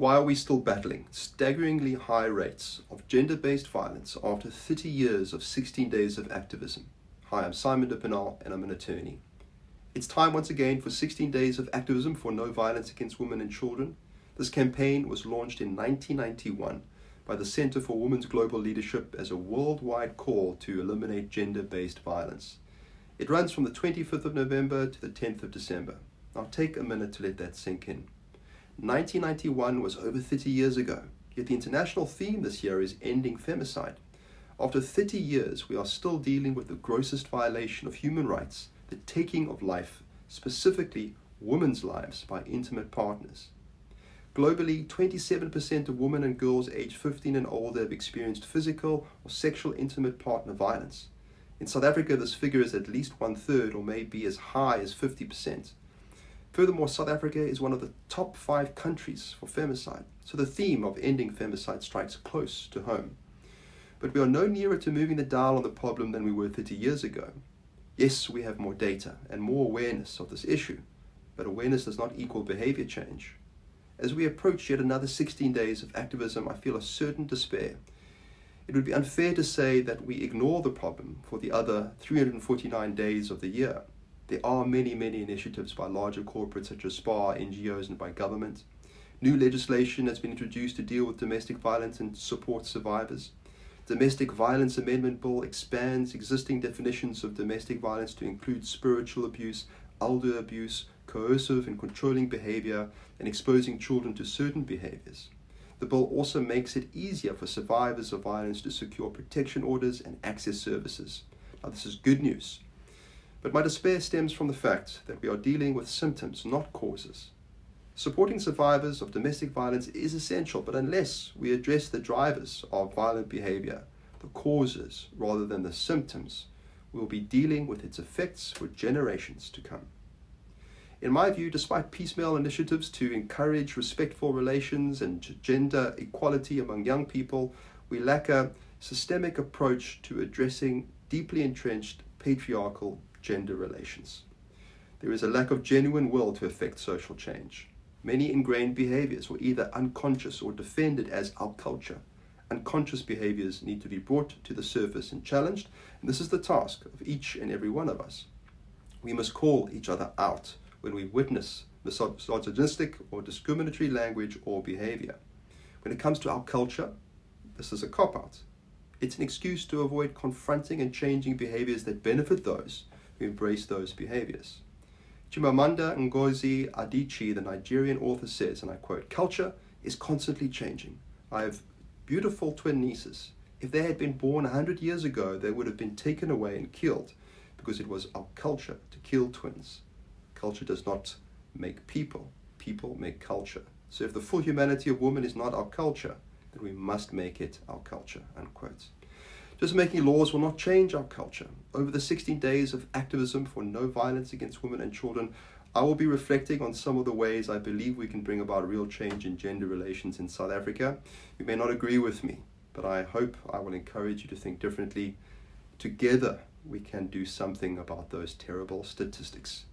Why are we still battling staggeringly high rates of gender-based violence after 30 years of 16 days of activism? Hi, I'm Simon de Penal and I'm an attorney. It's time once again for 16 days of activism for no violence against women and children. This campaign was launched in 1991 by the Center for Women's Global Leadership as a worldwide call to eliminate gender-based violence. It runs from the 25th of November to the 10th of December. Now take a minute to let that sink in. 1991 was over 30 years ago, yet the international theme this year is ending femicide. After 30 years, we are still dealing with the grossest violation of human rights, the taking of life, specifically women's lives, by intimate partners. Globally, 27% of women and girls aged 15 and older have experienced physical or sexual intimate partner violence. In South Africa, this figure is at least 1/3 or may be as high as 50%. Furthermore, South Africa is one of the top 5 countries for femicide, so the theme of ending femicide strikes close to home. But we are no nearer to moving the dial on the problem than we were 30 years ago. Yes, we have more data and more awareness of this issue, but awareness does not equal behavior change. As we approach yet another 16 days of activism, I feel a certain despair. It would be unfair to say that we ignore the problem for the other 349 days of the year. There are many initiatives by larger corporates such as SPA, NGOs, and by government. New legislation has been introduced to deal with domestic violence and support survivors. Domestic Violence Amendment Bill expands existing definitions of domestic violence to include spiritual abuse, elder abuse, coercive and controlling behavior, and exposing children to certain behaviors. The bill also makes it easier for survivors of violence to secure protection orders and access services. Now, this is good news. But my despair stems from the fact that we are dealing with symptoms, not causes. Supporting survivors of domestic violence is essential, but unless we address the drivers of violent behavior, the causes rather than the symptoms, we will be dealing with its effects for generations to come. In my view, despite piecemeal initiatives to encourage respectful relations and gender equality among young people, we lack a systemic approach to addressing deeply entrenched patriarchal gender relations. There is a lack of genuine will to effect social change. Many ingrained behaviors were either unconscious or defended as our culture. Unconscious behaviors need to be brought to the surface and challenged, and this is the task of each and every one of us. We must call each other out when we witness misogynistic or discriminatory language or behavior. When it comes to our culture, this is a cop-out. It's an excuse to avoid confronting and changing behaviors that benefit those who embrace those behaviors. Chimamanda Ngozi Adichie, the Nigerian author, says, and I quote, "Culture is constantly changing. I have beautiful twin nieces. If they had been born 100 years ago, they would have been taken away and killed because it was our culture to kill twins. Culture does not make people. People make culture. So if the full humanity of woman is not our culture, then we must make it our culture," unquote. Just making laws will not change our culture. Over the 16 days of activism for no violence against women and children, I will be reflecting on some of the ways I believe we can bring about real change in gender relations in South Africa. You may not agree with me, but I hope I will encourage you to think differently. Together, we can do something about those terrible statistics.